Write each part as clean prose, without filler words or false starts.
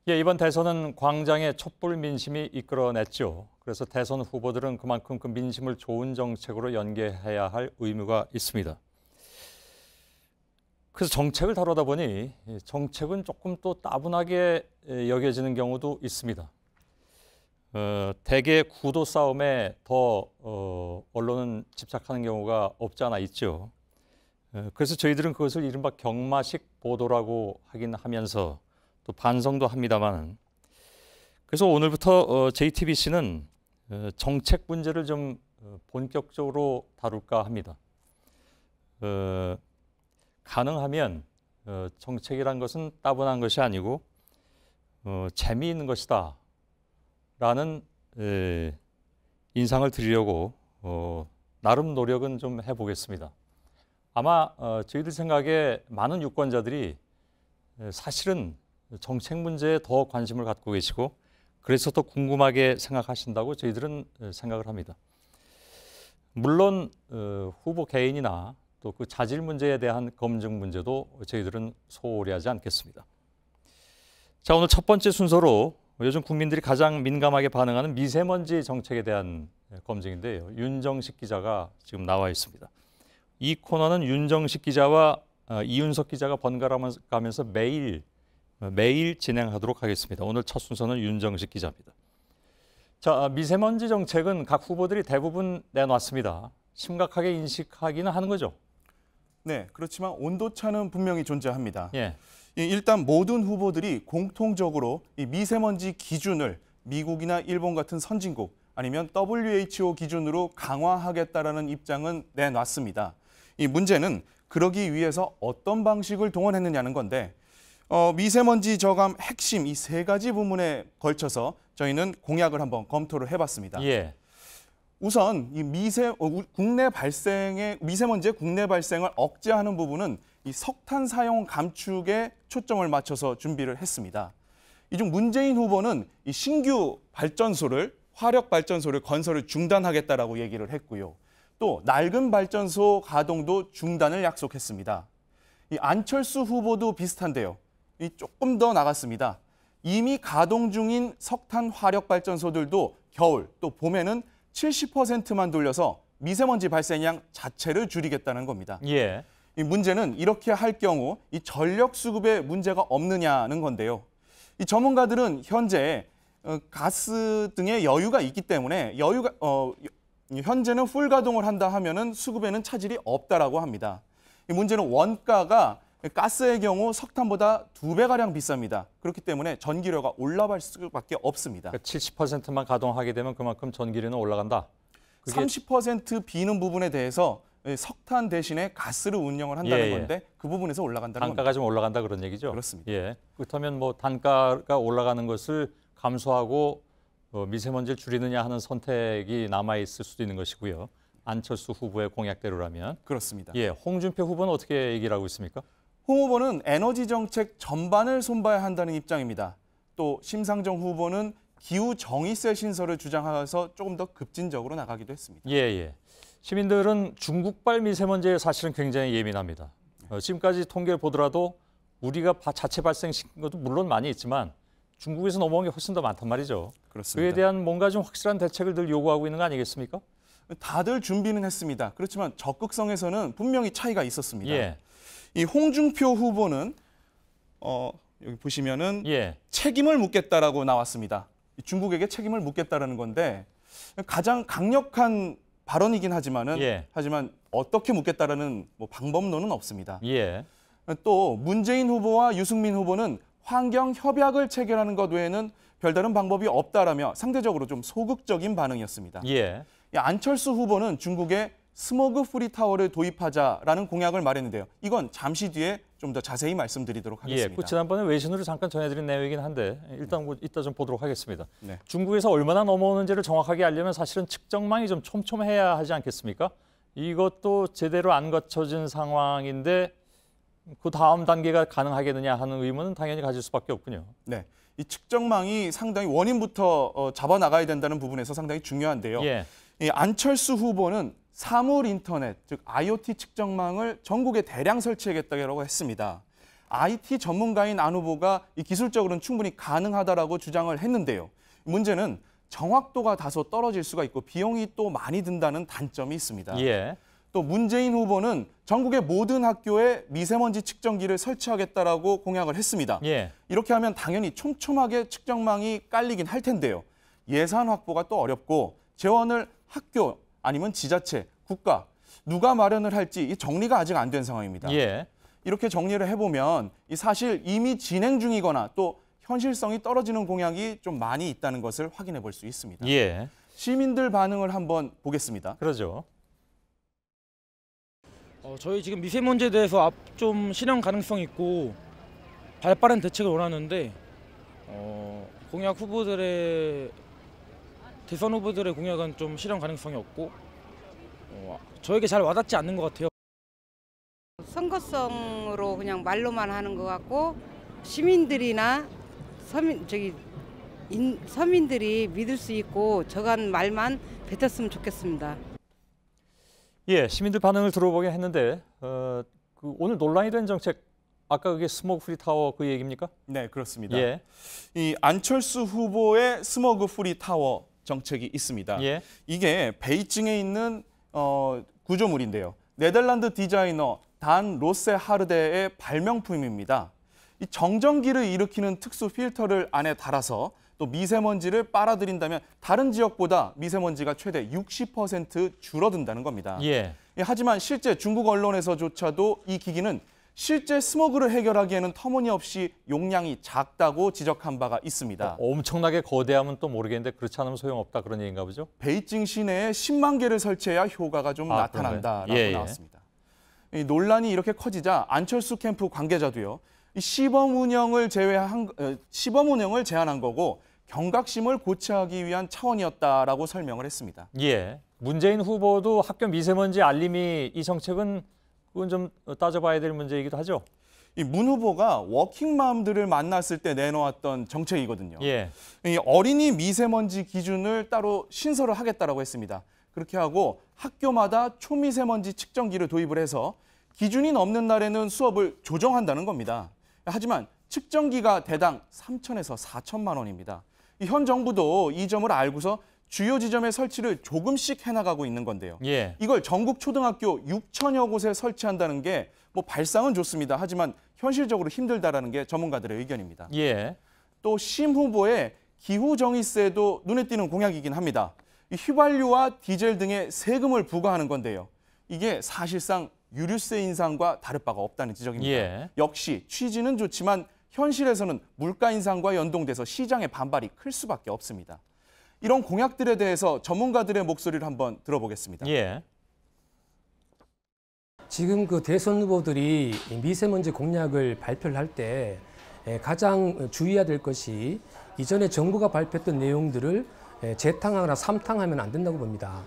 예, 이번 대선은 광장의 촛불 민심이 이끌어냈죠. 그래서 대선 후보들은 그만큼 그 민심을 좋은 정책으로 연계해야 할 의무가 있습니다. 그래서 정책을 다루다 보니 정책은 조금 또 따분하게 여겨지는 경우도 있습니다. 대개 구도 싸움에 더 언론은 집착하는 경우가 없지 않아 있죠. 그래서 저희들은 그것을 이른바 경마식 보도라고 하긴 하면서 또 반성도 합니다만, 그래서 오늘부터 JTBC는 정책 문제를 좀 본격적으로 다룰까 합니다. 가능하면 정책이란 것은 따분한 것이 아니고 재미있는 것이다 라는 인상을 드리려고 나름 노력은 좀 해보겠습니다. 아마 저희들 생각에 많은 유권자들이 사실은 정책 문제에 더 관심을 갖고 계시고 그래서 더 궁금하게 생각하신다고 저희들은 생각을 합니다. 물론 후보 개인이나 또 그 자질 문제에 대한 검증 문제도 저희들은 소홀히 하지 않겠습니다. 자, 오늘 첫 번째 순서로 요즘 국민들이 가장 민감하게 반응하는 미세먼지 정책에 대한 검증인데요. 윤정식 기자가 지금 나와 있습니다. 이 코너는 윤정식 기자와 이윤석 기자가 번갈아가면서 매일 진행하도록 하겠습니다. 오늘 첫 순서는 윤정식 기자입니다. 자, 미세먼지 정책은 각 후보들이 대부분 내놨습니다. 심각하게 인식하기는 하는 거죠? 네, 그렇지만 온도차는 분명히 존재합니다. 예. 일단 모든 후보들이 공통적으로 이 미세먼지 기준을 미국이나 일본 같은 선진국 아니면 WHO 기준으로 강화하겠다라는 입장은 내놨습니다. 이 문제는 그러기 위해서 어떤 방식을 동원했느냐는 건데 미세먼지 저감 핵심 이 세 가지 부분에 걸쳐서 저희는 공약을 한번 검토를 해봤습니다. 예. 우선 이 미세먼지의 국내 발생을 억제하는 부분은 이 석탄 사용 감축에 초점을 맞춰서 준비를 했습니다. 이 중 문재인 후보는 이 신규 화력 발전소를 건설을 중단하겠다라고 얘기를 했고요. 또 낡은 발전소 가동도 중단을 약속했습니다. 이 안철수 후보도 비슷한데요. 이 조금 더 나갔습니다. 이미 가동 중인 석탄 화력 발전소들도 겨울 또 봄에는 70%만 돌려서 미세먼지 발생량 자체를 줄이겠다는 겁니다. 예. 이 문제는 이렇게 할 경우 이 전력 수급에 문제가 없느냐는 건데요. 이 전문가들은 현재 가스 등의 여유가 있기 때문에 현재는 풀 가동을 한다 하면은 수급에는 차질이 없다라고 합니다. 이 문제는 원가가 가스의 경우 석탄보다 2배가량 비쌉니다. 그렇기 때문에 전기료가 올라갈 수밖에 없습니다. 그러니까 70%만 가동하게 되면 그만큼 전기료는 올라간다? 30% 비는 부분에 대해서 석탄 대신에 가스를 운영을 한다는 예. 건데 그 부분에서 올라간다는 단가가 겁니다. 좀 올라간다 그런 얘기죠? 그렇습니다. 예. 그렇다면 뭐 단가가 올라가는 것을 감수하고 미세먼지를 줄이느냐 하는 선택이 남아있을 수도 있는 것이고요. 안철수 후보의 공약대로라면. 그렇습니다. 예. 홍준표 후보는 어떻게 얘기를 하고 있습니까? 홍 후보는 에너지 정책 전반을 손봐야 한다는 입장입니다. 또 심상정 후보는 기후 정의세 신설을 주장해서 조금 더 급진적으로 나가기도 했습니다. 예. 시민들은 중국발 미세먼지에 사실은 굉장히 예민합니다. 지금까지 통계를 보더라도 우리가 자체 발생시킨 것도 물론 많이 있지만 중국에서 넘어온 게 훨씬 더 많단 말이죠. 그렇습니다. 그에 대한 뭔가 좀 확실한 대책을 늘 요구하고 있는 거 아니겠습니까? 다들 준비는 했습니다. 그렇지만 적극성에서는 분명히 차이가 있었습니다. 예. 이 홍준표 후보는 여기 보시면은 예. 책임을 묻겠다라고 나왔습니다. 중국에게 책임을 묻겠다라는 건데 가장 강력한 발언이긴 하지만은 예. 하지만 어떻게 묻겠다라는 뭐 방법론은 없습니다. 예. 또 문재인 후보와 유승민 후보는 환경 협약을 체결하는 것 외에는 별다른 방법이 없다라며 상대적으로 좀 소극적인 반응이었습니다. 예. 안철수 후보는 중국에 스모그 프리 타워를 도입하자라는 공약을 말했는데요. 이건 잠시 뒤에 좀 더 자세히 말씀드리도록 하겠습니다. 예. 그 지난번에 외신으로 잠깐 전해드린 내용이긴 한데 일단 이따 좀 보도록 하겠습니다. 네. 중국에서 얼마나 넘어오는지를 정확하게 알려면 사실은 측정망이 좀 촘촘해야 하지 않겠습니까? 이것도 제대로 안 갖춰진 상황인데 그 다음 단계가 가능하겠느냐 하는 의문은 당연히 가질 수밖에 없군요. 네, 이 측정망이 상당히 원인부터 잡아나가야 된다는 부분에서 상당히 중요한데요. 예. 이 안철수 후보는 사물 인터넷, 즉 IoT 측정망을 전국에 대량 설치하겠다고 했습니다. IT 전문가인 안 후보가 이 기술적으로는 충분히 가능하다라고 주장을 했는데요. 문제는 정확도가 다소 떨어질 수가 있고 비용이 또 많이 든다는 단점이 있습니다. 예. 또 문재인 후보는 전국의 모든 학교에 미세먼지 측정기를 설치하겠다라고 공약을 했습니다. 예. 이렇게 하면 당연히 촘촘하게 측정망이 깔리긴 할 텐데요. 예산 확보가 또 어렵고 재원을 학교 아니면 지자체, 국가 누가 마련을 할지 이 정리가 아직 안 된 상황입니다. 예. 이렇게 정리를 해보면 이 사실 이미 진행 중이거나 또 현실성이 떨어지는 공약이 좀 많이 있다는 것을 확인해 볼 수 있습니다. 예. 시민들 반응을 한번 보겠습니다. 그러죠. 저희 지금 미세먼지에 대해서 좀 실현 가능성 있고 발빠른 대책을 원하는데 공약 후보들의 대선 후보들의 공약은 좀 실현 가능성이 없고 저에게 잘 와닿지 않는 것 같아요. 선거성으로 그냥 말로만 하는 것 같고 시민들이나 서민들이 믿을 수 있고 저간 말만 뱉었으면 좋겠습니다. 예, 시민들 반응을 들어보게 했는데 오늘 논란이 된 정책 아까 그게 스모그 프리 타워 그 얘기입니까? 네, 그렇습니다. 예. 이 안철수 후보의 스모그 프리 타워 정책이 있습니다. 예. 이게 베이징에 있는 구조물인데요. 네덜란드 디자이너 단 로세 하르데의 발명품입니다. 이 정전기를 일으키는 특수 필터를 안에 달아서 또 미세먼지를 빨아들인다면 다른 지역보다 미세먼지가 최대 60% 줄어든다는 겁니다. 예. 하지만 실제 중국 언론에서조차도 이 기기는 실제 스모그를 해결하기에는 터무니없이 용량이 작다고 지적한 바가 있습니다. 엄청나게 거대하면 또 모르겠는데 그렇지 않으면 소용없다 그런 얘기인가 보죠? 베이징 시내에 10만 개를 설치해야 효과가 좀 나타난다라고 예, 예. 나왔습니다. 이 논란이 이렇게 커지자 안철수 캠프 관계자도요. 이 시범 운영을 제한한 거고 경각심을 고취하기 위한 차원이었다라고 설명을 했습니다. 예. 문재인 후보도 학교 미세먼지 알림이 이 정책은 그건 좀 따져봐야 될 문제이기도 하죠. 이 문 후보가 워킹맘들을 만났을 때 내놓았던 정책이거든요. 예. 이 어린이 미세먼지 기준을 따로 신설을 하겠다라고 했습니다. 그렇게 하고 학교마다 초미세먼지 측정기를 도입을 해서 기준이 넘는 날에는 수업을 조정한다는 겁니다. 하지만 측정기가 대당 3천에서 4천만 원입니다. 현 정부도 이 점을 알고서 주요 지점의 설치를 조금씩 해나가고 있는 건데요. 예. 이걸 전국 초등학교 6천여 곳에 설치한다는 게 뭐 발상은 좋습니다. 하지만 현실적으로 힘들다라는 게 전문가들의 의견입니다. 예. 또 심 후보의 기후정의세도 눈에 띄는 공약이긴 합니다. 이 휘발유와 디젤 등의 세금을 부과하는 건데요. 이게 사실상 유류세 인상과 다를 바가 없다는 지적입니다. 예. 역시 취지는 좋지만 현실에서는 물가 인상과 연동돼서 시장의 반발이 클 수밖에 없습니다. 이런 공약들에 대해서 전문가들의 목소리를 한번 들어보겠습니다. 예. 지금 그 대선 후보들이 미세먼지 공약을 발표를 할 때 가장 주의해야 될 것이 이전에 정부가 발표했던 내용들을 재탕하거나 삼탕하면 안 된다고 봅니다.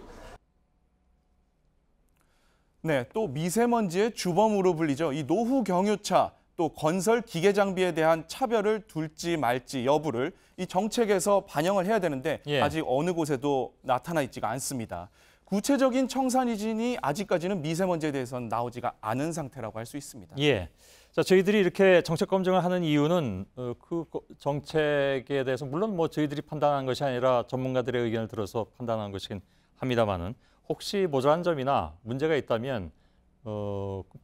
네, 또 미세먼지의 주범으로 불리죠. 이 노후 경유차, 또 건설 기계 장비에 대한 차별을 둘지 말지 여부를 이 정책에서 반영을 해야 되는데 예. 아직 어느 곳에도 나타나 있지가 않습니다. 구체적인 청산이진이 아직까지는 미세먼지에 대해서는 나오지가 않은 상태라고 할 수 있습니다. 예. 자, 저희들이 이렇게 정책 검증을 하는 이유는 그 정책에 대해서 물론 뭐 저희들이 판단한 것이 아니라 전문가들의 의견을 들어서 판단한 것이긴 합니다만은 혹시 모자란 점이나 문제가 있다면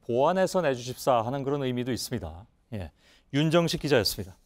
보완해서 내주십사 하는 그런 의미도 있습니다. 예. 윤정식 기자였습니다.